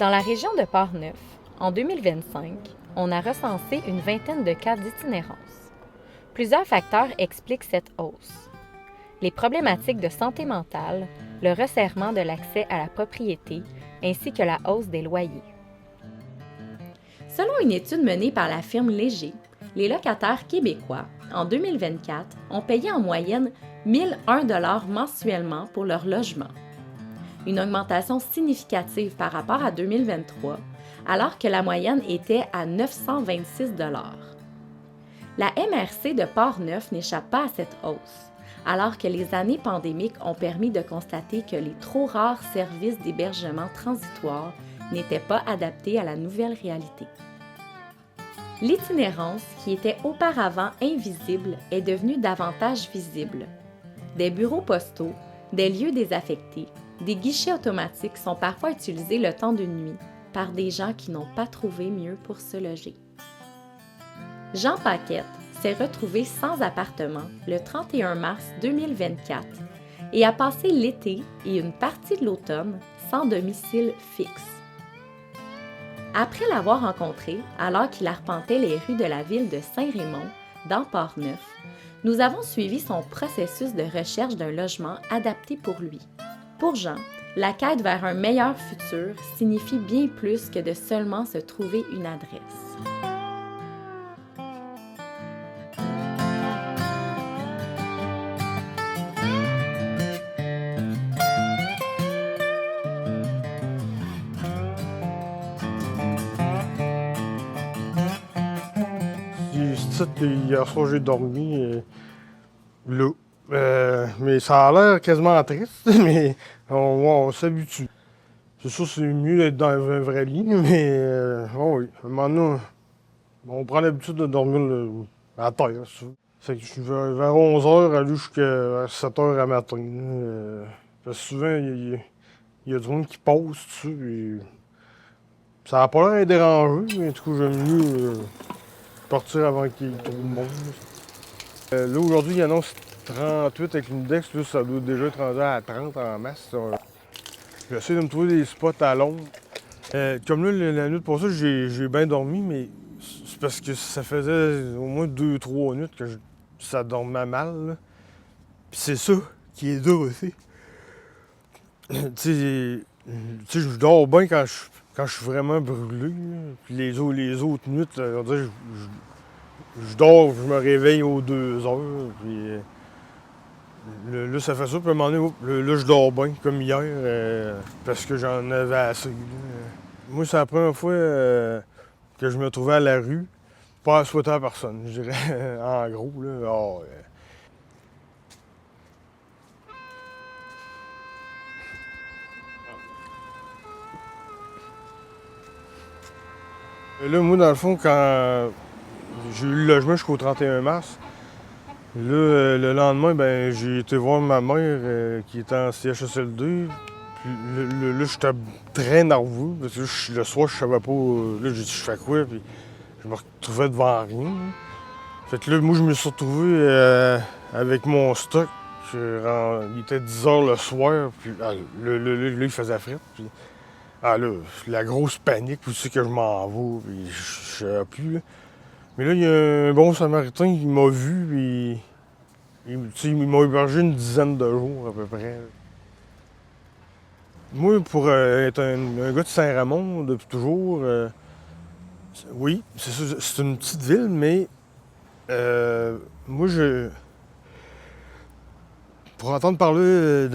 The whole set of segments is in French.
Dans la région de Port-Neuf, en 2025, on a recensé une vingtaine de cas d'itinérance. Plusieurs facteurs expliquent cette hausse. Les problématiques de santé mentale, le resserrement de l'accès à la propriété, ainsi que la hausse des loyers. Selon une étude menée par la firme Léger, les locataires québécois, en 2024, ont payé en moyenne 1 001 $ mensuellement pour leur logement. Une augmentation significative par rapport à 2023, alors que la moyenne était à 926 $. La MRC de Port-Neuf n'échappe pas à cette hausse, alors que les années pandémiques ont permis de constater que les trop rares services d'hébergement transitoire n'étaient pas adaptés à la nouvelle réalité. L'itinérance, qui était auparavant invisible, est devenue davantage visible. Des bureaux postaux, des lieux désaffectés, des guichets automatiques sont parfois utilisés le temps d'une nuit par des gens qui n'ont pas trouvé mieux pour se loger. Jean Paquette s'est retrouvé sans appartement le 31 mars 2024 et a passé l'été et une partie de l'automne sans domicile fixe. Après l'avoir rencontré alors qu'il arpentait les rues de la ville de Saint-Raymond, dans Port-Neuf, nous avons suivi son processus de recherche d'un logement adapté pour lui. Pour Jean, la quête vers un meilleur futur signifie bien plus que de seulement se trouver une adresse. Hier soir, j'ai dormi là. Mais ça a l'air quasiment triste, mais on s'habitue. C'est sûr, c'est mieux d'être dans un vrai lit, mais oui, à un moment donné, on prend l'habitude de dormir à terre. C'est que je suis vers 11h, aller jusqu'à 7h à matin. Parce que souvent, il y a du monde qui passe dessus. Ça n'a pas l'air dérangé, mais du coup, j'aime mieux partir avant qu'il y ait trop de monde. Là, aujourd'hui, il annonce 38 avec l'index. Là, ça doit déjà être rendu à 30 en masse. J'essaie de me trouver des spots à l'ombre. Comme là, la nuit passée, j'ai bien dormi, mais c'est parce que ça faisait au moins 2-3 nuits que ça dormait mal. Là. Puis c'est ça qui est dur aussi. Tu sais, je dors bien quand je suis vraiment brûlé. Là. Puis les autres nuits, on dirait, je dors, je me réveille aux 2 heures. Puis là, ça fait ça. Puis à un moment donné, là, je dors bien, comme hier, parce que j'en avais assez. Là. Moi, c'est la première fois que je me trouvais à la rue, pas à souhaiter à personne, je dirais, en gros. Là. Là, moi, dans le fond, quand j'ai eu le logement jusqu'au 31 mars, là, le lendemain, ben, j'ai été voir ma mère qui était en CHSLD. Puis là, j'étais très nerveux, parce que le soir, je savais pas. Là, j'ai dit, je fais quoi? Puis je me retrouvais devant rien. Là. Fait que là, moi, je me suis retrouvé avec mon stock. Il était 10 h le soir, puis là, il faisait fret. Puis, là, la grosse panique, où c'est que je m'en vais, puis je savais plus. Là. Mais là, il y a un bon samaritain qui m'a vu, puis il m'a hébergé une dizaine de jours à peu près. Moi, pour être un gars de Saint-Raymond depuis toujours, oui, c'est une petite ville, mais moi, pour entendre parler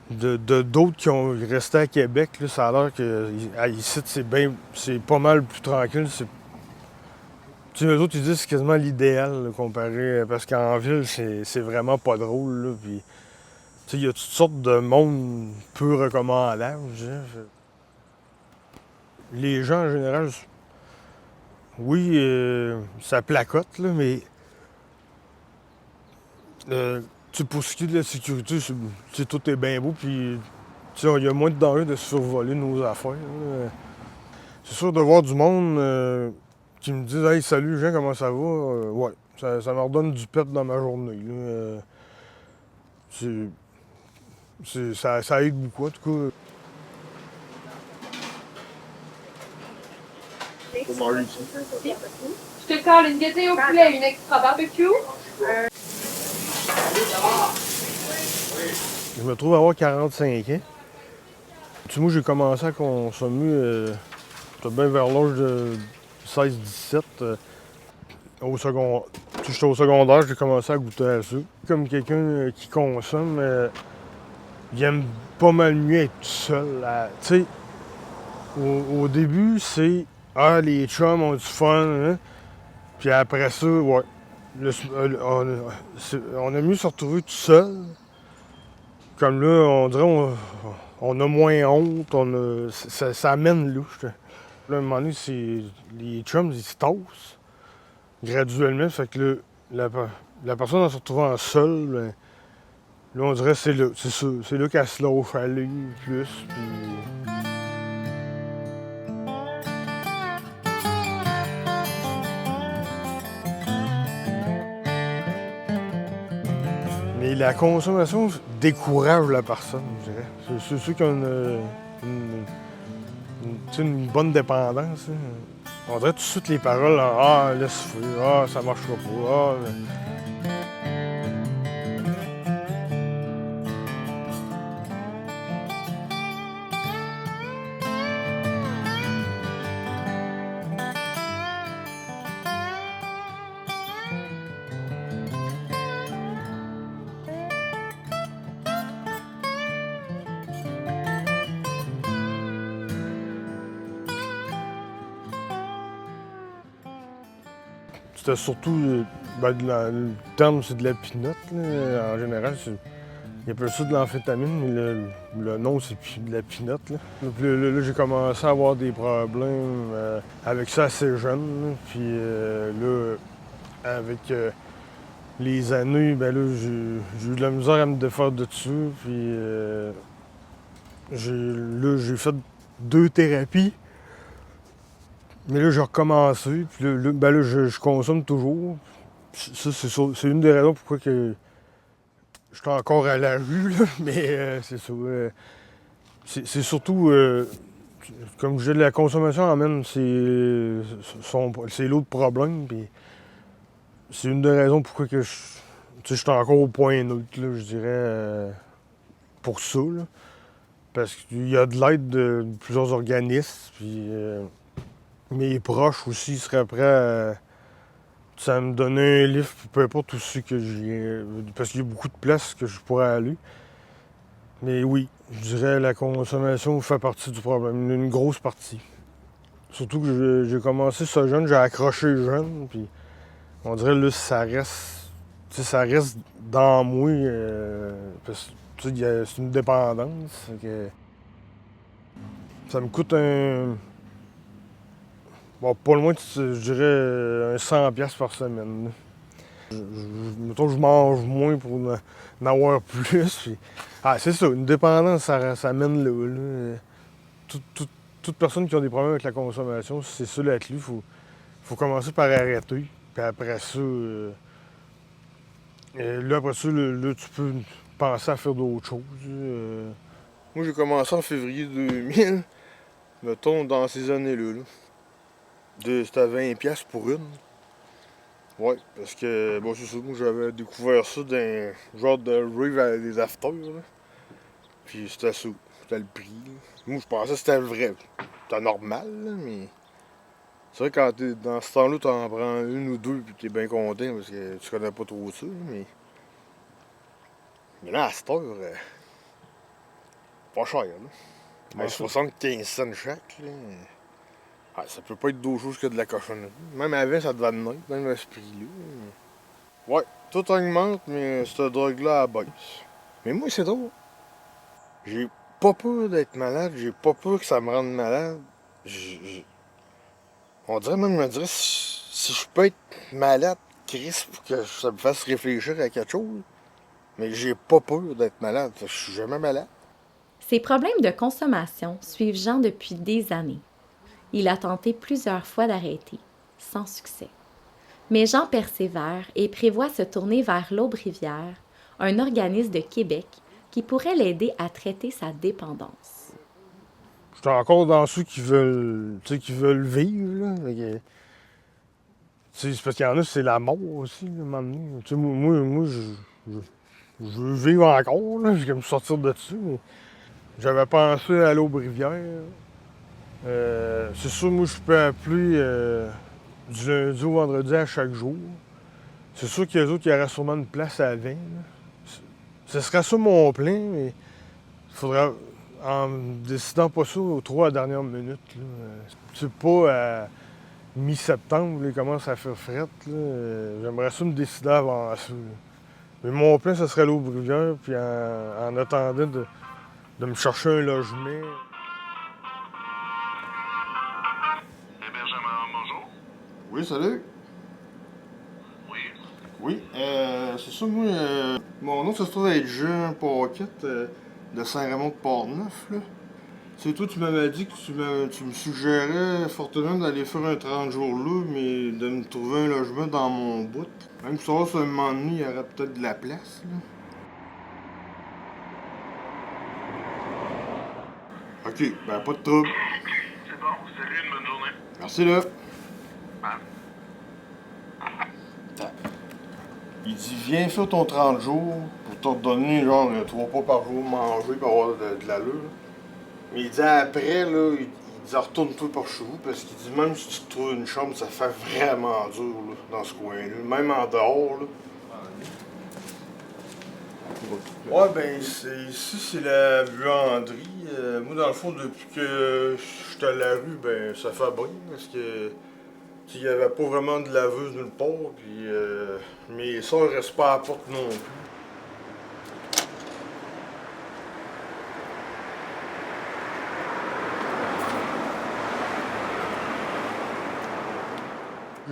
d'autres qui ont resté à Québec, là, ça a l'air que ici, c'est pas mal plus tranquille. Eux autres, ils disent que c'est quasiment l'idéal, là, comparé. Parce qu'en ville, c'est vraiment pas drôle. Là, puis, il y a toutes sortes de monde peu recommandable. Les gens, en général, oui, ça placote, là, mais pour ce qui est de la sécurité, tout est bien beau. Puis, il y a moins de danger de se survoler nos affaires. Là. C'est sûr de voir du monde qui me disent Hey, salut Jean, comment ça va? Ouais, ça me redonne du pep dans ma journée. Là. Ça aide beaucoup, en tout cas. Pour manger ici. Je te colle une guédille au poulet, une extra barbecue. Je me trouve avoir 45 ans. Tu sais, moi, j'ai commencé à consommer bien vers l'âge de 16-17. J'étais au secondaire, j'ai commencé à goûter à ça. Comme quelqu'un qui consomme, il aime pas mal mieux être tout seul. Tu sais, au début, c'est « Ah, les chums ont du fun, hein? » Puis après ça, ouais. On a mieux se retrouver tout seul. Comme là, on dirait on a moins honte, ça amène louche. Là, à un moment donné, les chums, ils se tassent graduellement. Fait que là, la personne, en se retrouvant seule, ben, là, on dirait que c'est là qu'elle se lâche aller plus. Puis... Mais la consommation décourage la personne, je dirais. C'est ceux qui ont une bonne dépendance. Hein. On dirait tout de suite les paroles, « Ah, laisse faire, ah, ça marchera pas, ah... » C'était surtout, le terme, c'est de la pinotte, là. En général, il appelle ça de l'amphétamine, mais le nom, c'est de la pinotte. Là, là, j'ai commencé à avoir des problèmes avec ça assez jeune. Là. Puis là, avec les années, ben là, j'ai eu de la misère à me défaire de ça. Puis j'ai fait 2 thérapies. Mais là, j'ai recommencé, puis là, je consomme toujours. Ça, c'est une des raisons pourquoi que je suis encore à la rue, là. Mais c'est ça. C'est surtout, comme je dis, la consommation amène c'est l'autre problème. Puis c'est une des raisons pourquoi que je suis encore au point neutre, là, je dirais, pour ça. Là. Parce qu'il y a de l'aide de plusieurs organismes, puis... mes proches aussi seraient prêts à me donner un livre, peu importe où c'est que j'ai. Parce qu'il y a beaucoup de places que je pourrais aller. Mais oui, je dirais la consommation fait partie du problème, une grosse partie. Surtout que j'ai commencé ça jeune, j'ai accroché jeune, puis on dirait là, ça reste dans moi. Parce que c'est une dépendance. Que ça me coûte un. Bon, pas loin, je dirais un 100$ par semaine. Mettons que je mange moins pour en avoir plus. Puis... Ah, c'est ça, une dépendance, ça mène là. Toute personne qui a des problèmes avec la consommation, c'est ça la clé. Faut commencer par arrêter. Puis après ça, là, tu peux penser à faire d'autres choses. Moi, j'ai commencé en février 2000, mettons, dans ces années-là. C'était à 20$ pour une. Ouais, parce que, bon, c'est ça, moi j'avais découvert ça d'un genre de rave à des afters, là. Puis c'était ça, c'était le prix. Là. Moi je pensais que c'était le vrai. C'était normal, là, mais. C'est vrai que quand t'es dans ce temps-là, t'en prends une ou deux, puis t'es bien content parce que tu connais pas trop ça, mais. Mais là, à cette heure, pas cher, là. Ouais, 75 cents chaque, là. Ah, ça peut pas être d'autre chose que de la cochonnerie. Même avant, ça devait être même à ce prix-là. Ouais, tout augmente, mais cette drogue-là, elle baisse. Mais moi, c'est drôle. J'ai pas peur d'être malade, j'ai pas peur que ça me rende malade. On dirait même, me dirait, si je peux être malade, Chris, pour que ça me fasse réfléchir à quelque chose. Mais j'ai pas peur d'être malade, je suis jamais malade. Ces problèmes de consommation suivent Jean depuis des années. Il a tenté plusieurs fois d'arrêter, sans succès. Mais Jean persévère et prévoit se tourner vers l'Aube-Rivière, un organisme de Québec qui pourrait l'aider à traiter sa dépendance. suis encore dans ceux qui veulent, tu sais, qui veulent vivre, là. Fait que, tu sais, c'est parce qu'il y en a, c'est la mort aussi, là, à un moment donné. Tu sais, moi, je veux vivre encore, là. Je vais me sortir de dessus, mais j'avais pensé aller aux Brivières. C'est sûr, moi, je peux appeler du lundi au vendredi à chaque jour. C'est sûr qu'il y a d'autres qui auraient sûrement une place à 20. Ce serait ça mon plan, mais il faudrait, en décidant pas ça trop à la dernière minute, là, c'est pas à mi-septembre, là, il commence à faire fret. J'aimerais ça me décider avant ça. Là. Mais mon plan, ce serait aller au Bruyère, puis en attendant de me chercher un logement. Hébergement, bonjour. Oui, salut. Oui. Oui, c'est ça, moi, mon nom, ça se trouve être Jean Paquette de Saint-Raymond-de-Port-Neuf, là. C'est toi, tu m'avais dit que tu me suggérais fortement d'aller faire un 30 jours là, mais de me trouver un logement dans mon bout. Même pour savoir si à un moment donné, il y aurait peut-être de la place, là. Ok, ben pas de trouble. C'est bon, salut, une bonne journée. Merci, là. Ah. Il dit, viens faire ton 30 jours pour te redonner, genre, 3 pas par jour manger pour avoir de l'allure. Mais il dit après, là, il dit retourne-toi par chez vous parce qu'il dit même si tu te trouves une chambre, ça fait vraiment dur là, dans ce coin-là. Même en dehors, là. Ouais, ben ici c'est la buanderie. Moi dans le fond, depuis que je suis à la rue, ben ça fait bien parce que il n'y avait pas vraiment de laveuse nulle part, puis mes soeurs restent pas à la porte non plus.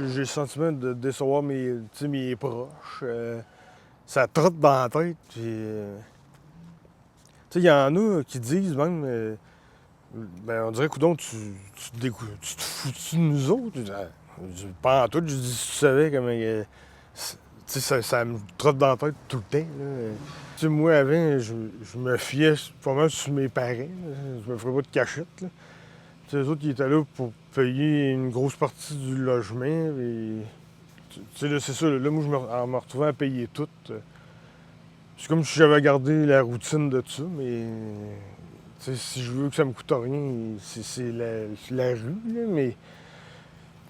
J'ai le sentiment de décevoir mes proches. Ça trotte dans la tête. Puis, il y en a qui disent même, ben, on dirait, coudonc, tu te fous de nous autres. Je dis, pas en tout, je dis, si tu savais comment. Ça me trotte dans la tête tout le temps. Là. Moi, avant, je me fiais pas mal sur mes parents. Là. Je me ferais pas de cachette. Là. Les autres, ils étaient là pour payer une grosse partie du logement. Et, là, c'est ça. Là, moi, je me retrouvais à payer tout. C'est comme si j'avais gardé la routine de ça, mais si je veux que ça me coûte rien, c'est la rue, là,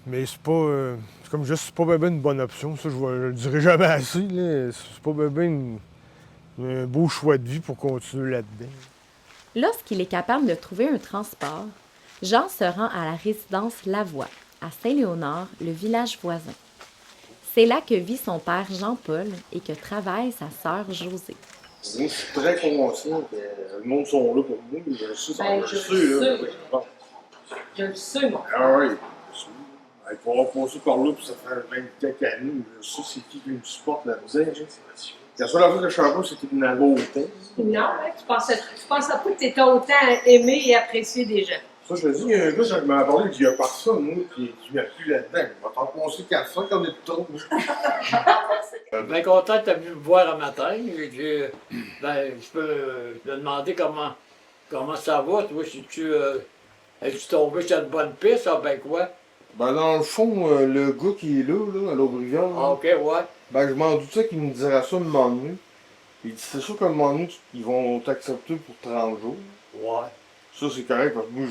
mais c'est pas. C'est comme juste, c'est pas ben une bonne option. Ça, je le dirai jamais assez. Là. C'est pas ben un beau choix de vie pour continuer là-dedans. Lorsqu'il est capable de trouver un transport, Jean se rend à la résidence Lavoie, à Saint-Léonard, le village voisin. C'est là que vit son père Jean-Paul et que travaille sa sœur Josée. Moi, je suis très conscient que le monde sont là pour moi, mais je le sais, Je le sais, moi. Ah oui, il faut avoir passé par là, puis ça fait 20 quelques années, je sais c'est qui me supporte là-dedans. La seule fois que je suis là, c'était une beauté. Non, hein, tu pensais pas que tu étais autant aimé et apprécié des gens. Ça, je me dis, il y a un gars, je m'en parlé, il dit, il y a personne, moi, qui m'a plus là-dedans. Il va t'en passer 400 qu'on est de trop. Bien content que tu es venu me voir un matin. Je peux te demander comment ça va. Toi, si tu es-tu tombé sur une bonne piste, ah ben quoi? Ben, dans le fond, le gars qui est là, à l'Aubrivière, Ah, ok, ouais. ben, je m'en doutais qu'il me dirait ça un moment donné. Il dit, c'est sûr qu'à un moment donné, ils vont t'accepter pour 30 jours. Ouais. Ça, c'est correct, parce que moi,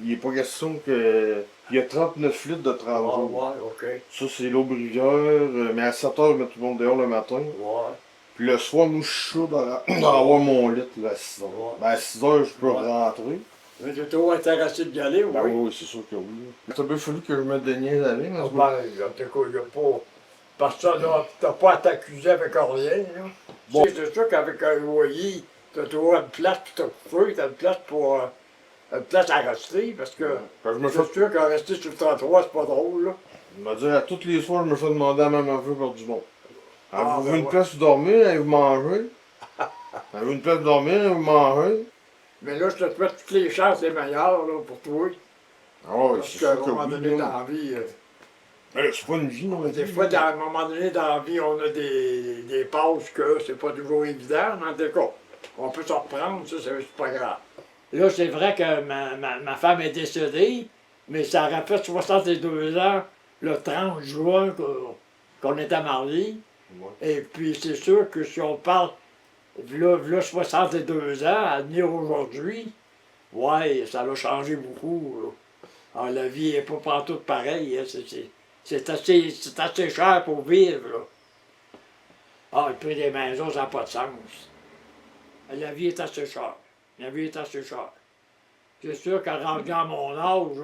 il n'est pas question que. Il y a 39 litres de 30 Ah, jours. ouais, ok. Ça, c'est l'Aubrivière, mais à 7 h, je mets tout le monde dehors le matin. Ouais. Puis le soir, moi, je suis chaud d'avoir mon lit là, à 6 h. Ouais. Ben, à 6 h, je peux Ouais. rentrer. Mais tu es toujours intéressé de y aller, oui? Ben oui, c'est sûr que oui. Il a bien fallu que je me daignais d'aller. Ah, ben, en tout cas, il n'y a pas. Personne n'a pas à t'accuser avec rien, là. Bon. Tu sais, c'est sûr qu'avec un loyer, tu as toujours une place pour te coucher, tu as une place pour. Une place à rester, parce que. Quand je me fais. C'est sûr qu'à rester sur le 33, c'est pas drôle, là. Il m'a dit à tous les soirs, je me fais demander à la même affaire par du monde. Ah, Avez-vous ben une ouais. place pour dormir? Avez-vous mangé? Avez-vous une place pour dormir? Avez-vous mangé? Mais là, je te souhaite toutes les chances les meilleures, là, pour toi. Ah ouais, Parce c'est qu'à un sûr que moment oui. donné là. dans la vie, Ben là, c'est pas une vie, non? des fois, à un moment donné dans la vie, on a des passes que c'est pas toujours évident, mais en tout cas, on peut s'en reprendre, ça, c'est pas grave. Là, c'est vrai que ma femme est décédée, mais ça aurait fait 62 ans le 30 juin qu'on était mariés. Et puis, c'est sûr que si on parle, v'là 62 ans, à venir aujourd'hui, ouais, ça a changé beaucoup. Là. Alors, la vie n'est pas partout pareille. Hein. C'est assez cher pour vivre. Là. Ah, le prix des maisons, ça n'a pas de sens. La vie est assez chère. La vie est assez chère. C'est sûr qu'à rendu à mon âge,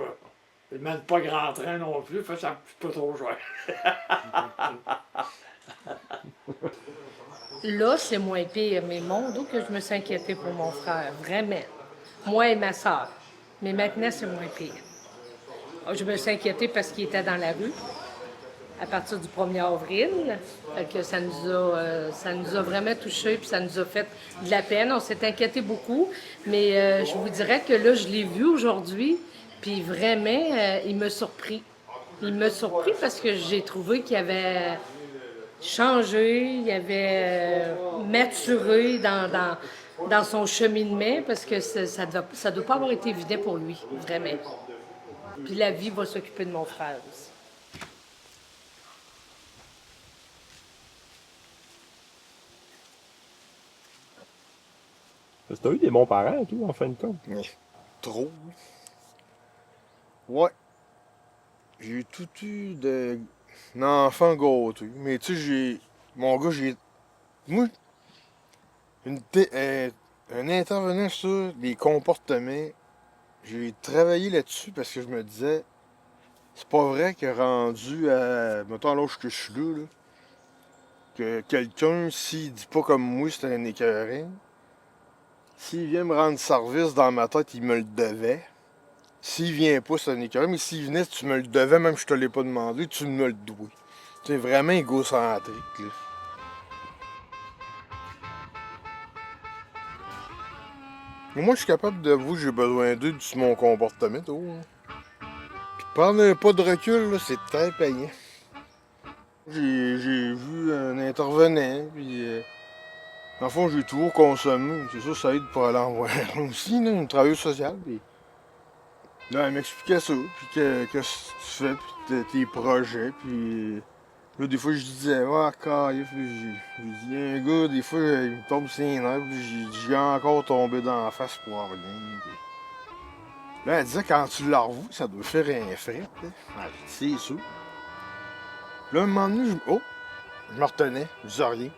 je ne mène pas grand train non plus, fait que ça coûte pas trop cher. Là, c'est moins pire, mais mon Dieu que je me suis inquiétée pour mon frère, vraiment. Moi et ma soeur. Mais maintenant, c'est moins pire. Je me suis inquiétée parce qu'il était dans la rue à partir du 1er avril. Fait que ça nous a vraiment touchés, puis ça nous a fait de la peine. On s'est inquiété beaucoup, mais je vous dirais que là, je l'ai vu aujourd'hui, puis vraiment, il m'a surpris. Il m'a surpris parce que j'ai trouvé qu'il avait changé, il avait maturé dans son cheminement, parce que ça doit pas avoir été évident pour lui, vraiment. Puis la vie va s'occuper de mon frère aussi. Parce que t'as eu des bons parents, tout, en fin de compte. Mais trop. Ouais. J'ai tout eu d'un enfant gâté. Mais tu sais, mon gars, moi, un intervenant sur les comportements, j'ai travaillé là-dessus parce que je me disais, c'est pas vrai que rendu à, mettons, l'âge que je suis là, que quelqu'un, s'il dit pas comme moi, c'est un écœurant, s'il vient me rendre service dans ma tête, il me le devait. S'il vient pas, c'est un écœurant, mais s'il venait, tu me le devais, même si je te l'ai pas demandé, tu me le dois. C'est vraiment égocentrique, là. Mais moi, je suis capable d'avouer que j'ai besoin d'eux sur mon comportement, tout. Puis prendre pas de recul, là, c'est très payant. J'ai vu un intervenant, puis dans le fond, j'ai tout consommé. C'est sûr, ça aide pour aller en voir aussi, là, une travailleuse sociale. Puis là, elle m'expliquait ça, puis qu'est-ce que tu fais, puis tes projets, puis là, des fois, je disais, ah, carré, puis j'ai dit, un gars, des fois, il me tombe sur les nerfs, puis j'ai encore tombé dans la face pour rien. Puis là, elle disait, quand tu la revois, ça doit faire un fret, là. Ah, j'ai dit, c'est sûr. Là, un moment donné, je me retenais, je disais rien.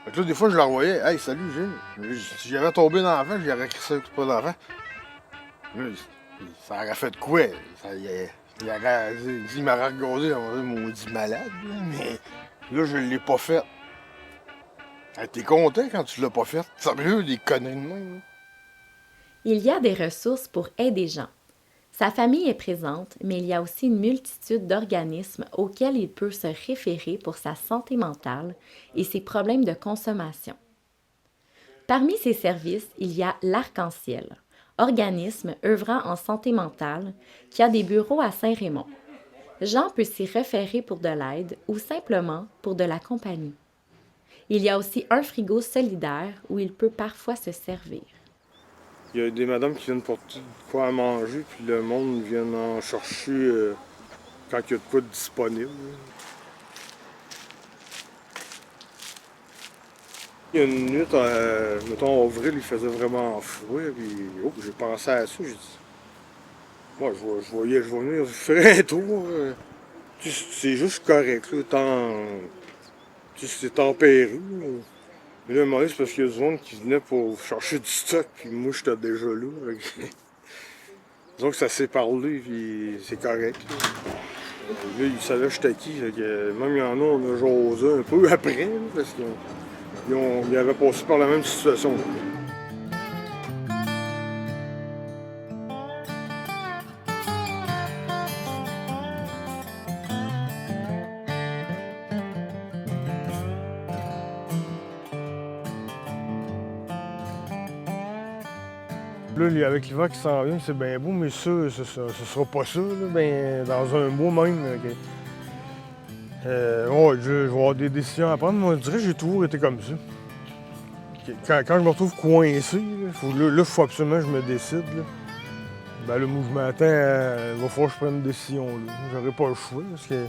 Fait que là, des fois, je la revoyais, hey, salut, Gilles. Si j'avais tombé dans la face, j'aurais crissé pas dans la face. Là, ça aurait fait de quoi? Il m'aurait regardé, on va dire, maudit malade, là, mais là, je l'ai pas fait. Hey, t'es content quand tu l'as pas fait? Sérieux, des conneries de même, là? Il y a des ressources pour aider Jean. Sa famille est présente, mais il y a aussi une multitude d'organismes auxquels il peut se référer pour sa santé mentale et ses problèmes de consommation. Parmi ces services, il y a l'Arc-en-Ciel, organisme œuvrant en santé mentale, qui a des bureaux à Saint-Raymond. Jean peut s'y référer pour de l'aide ou simplement pour de la compagnie. Il y a aussi un frigo solidaire où il peut parfois se servir. Il y a des madames qui viennent porter de quoi à manger, puis le monde vient en chercher quand il y a de quoi de disponible. Il y a une nuit, mettons, en avril, il faisait vraiment froid, puis j'ai pensé à ça, j'ai dit, moi, je vais venir faire un tour. C'est juste correct, là, c'est tempéré. Mais là, à un moment donné, c'est parce qu'il y a du monde qui venait pour chercher du stock, puis moi, j'étais déjà là. Disons que ça s'est parlé, puis c'est correct. Là, ils savaient que j'étais qui. Même il y en a, on a jasé un peu après, là, parce qu'ils avaient passé par la même situation. Là, avec l'hiver qui s'en vient, c'est bien beau, mais ça, ce sera pas ça, là, ben, dans un mois même. Okay. Ouais, je vais avoir des décisions à prendre. Moi, je dirais que j'ai toujours été comme ça. quand je me retrouve coincé, il faut absolument que je me décide. Là. Ben là, moi, je m'attends à... Il va falloir que je prenne une décision. Là. J'aurais pas le choix. Parce que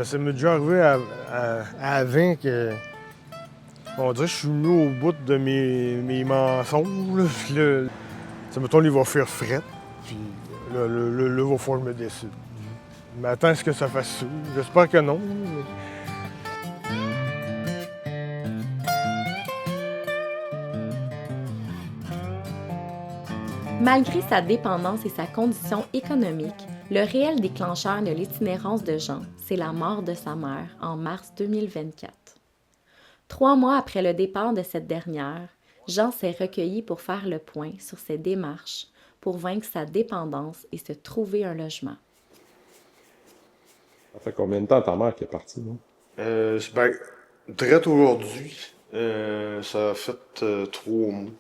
ça m'est déjà arrivé avant que... On dirait que je suis venu au bout de mes mensonges. Là. Puis là, ça, mettons, il va faire fret. Puis là, il va falloir que je me décide. Je m'attends à ce que ça fasse ça. J'espère que non. Mais... Malgré sa dépendance et sa condition économique, le réel déclencheur de l'itinérance de Jean, c'est la mort de sa mère en mars 2024. 3 mois après le départ de cette dernière, Jean s'est recueilli pour faire le point sur ses démarches pour vaincre sa dépendance et se trouver un logement. Ça fait combien de temps ta mère qui est partie, non? Ben, direct aujourd'hui, ça a fait 3 mois.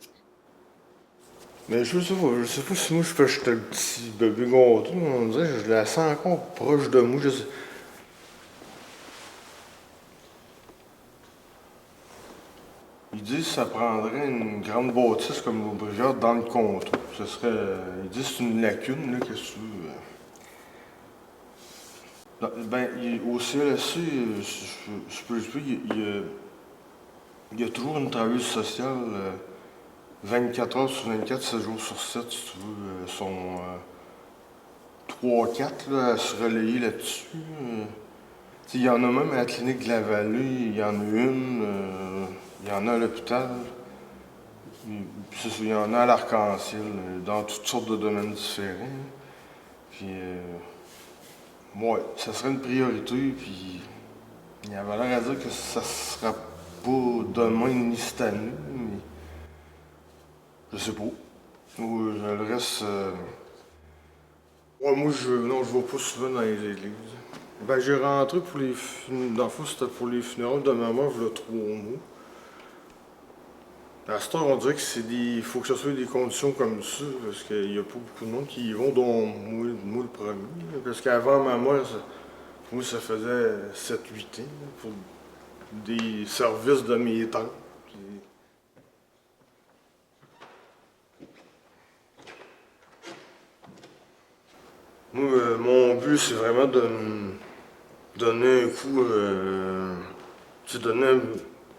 Mais je sais pas si moi j'étais le petit bébé gâteau, on dirait que je la sens encore proche de moi, je sais. Ils disent que ça prendrait une grande bâtisse comme l'Aubrivière dans le comté. Ce serait. Ils disent que c'est une lacune, là, qu'est-ce que tu veux. Ben, au CLSC, je peux expliquer, il y a toujours une travailleuse sociale 24 heures sur 24, 7 jours sur 7, si tu veux. Sont 3-4 là, à se relayer là-dessus. Il y en a même à la clinique de la Vallée, il y en a une, il y en a à l'hôpital, il y en a à l'Arc-en-Ciel, dans toutes sortes de domaines différents. Puis, ouais, ça serait une priorité, puis il y avait l'air à dire que ça sera pas demain ni cette année, mais je sais pas. Le reste, ouais, moi, je vais pas souvent dans les églises. Ben, j'ai rentré pour les dans le fond, c'était pour les funérailles de ma mère, il y a 3 mois. À cette heure, on dirait que il faut que ce soit des conditions comme ça, parce qu'il y a pas beaucoup de monde qui y vont, dont moi le premier. Parce qu'avant ma mère, moi, ça faisait 7-8 ans, pour des services de mes tantes. Moi, mon but, c'est vraiment de me donner un coup,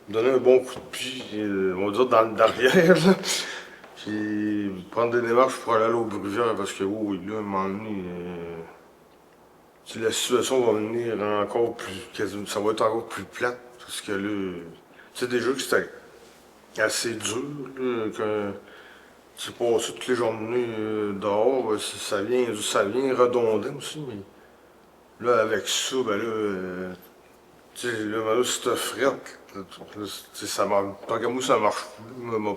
donner un bon coup de pied, on va dire dans le derrière, là. Puis prendre des démarches pour aller à l'Aubrivière, parce que, oui, là, à un moment donné, la situation va venir encore plus, ça va être encore plus plate, parce que là, tu sais déjà que c'était assez dur, là, que tu passes toutes les journées dehors, ça vient redondant aussi, mais là, avec ça, ben là, tu sais, là, si t'as frette, ça marche. Tant qu'à moi, ça marche plus. On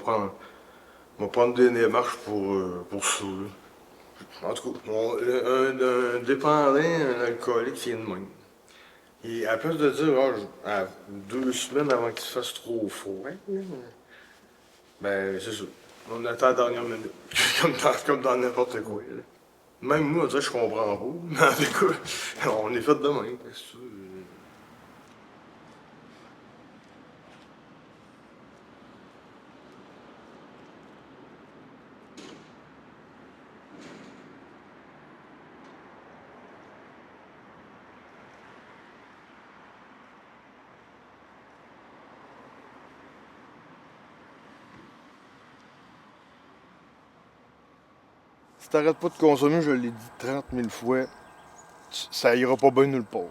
va prendre des démarches pour ça. Là. En tout cas, un dépendant, un alcoolique, c'est de même. Et à place de dire, à 2 semaines avant qu'il se fasse trop froid, ben, c'est ça. On attend la dernière minute. comme dans n'importe quoi. Là. Même moi, on dirait que je comprends pas. Mais en tout cas, on est fait de même. Qu'est-ce que tu veux? Si t'arrêtes pas de consommer, je l'ai dit 30 000 fois, ça ira pas bien nulle part.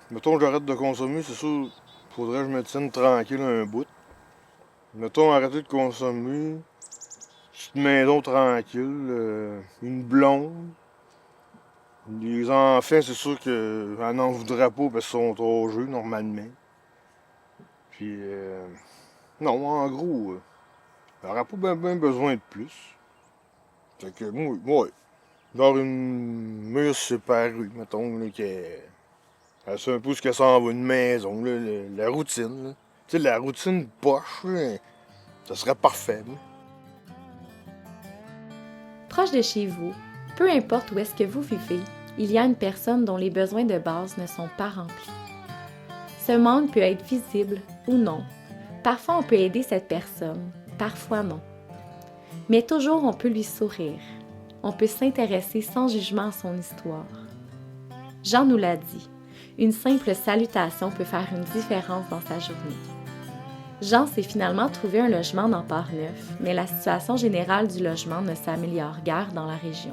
Mettons que j'arrête de consommer, c'est sûr, faudrait que je me tienne tranquille un bout. Mettons arrêter de consommer, petite maison tranquille, une blonde. Les enfants, c'est sûr qu'elle n'en voudrait pas parce qu'ils sont trop jeux normalement. Puis, non, en gros, elle n'aurait pas bien besoin de plus. Fait que, moi, ouais. Genre une mur séparée, mettons, là, elle sait un peu ce que ça en va, une maison, là, la routine, là. Tu sais, la routine poche, là, ça serait parfait, là. Proche de chez vous, peu importe où est-ce que vous vivez, il y a une personne dont les besoins de base ne sont pas remplis. Ce manque peut être visible ou non. parfois on peut aider cette personne, parfois non. Mais toujours on peut lui sourire. On peut s'intéresser sans jugement à son histoire. Jean nous l'a dit, une simple salutation peut faire une différence dans sa journée. Jean s'est finalement trouvé un logement dans Port-Neuf, mais la situation générale du logement ne s'améliore guère dans la région.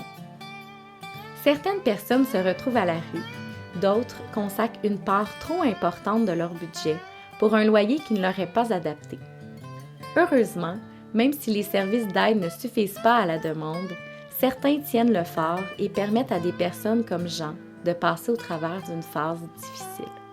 Certaines personnes se retrouvent à la rue, d'autres consacrent une part trop importante de leur budget pour un loyer qui ne leur est pas adapté. Heureusement, même si les services d'aide ne suffisent pas à la demande, certains tiennent le fort et permettent à des personnes comme Jean de passer au travers d'une phase difficile.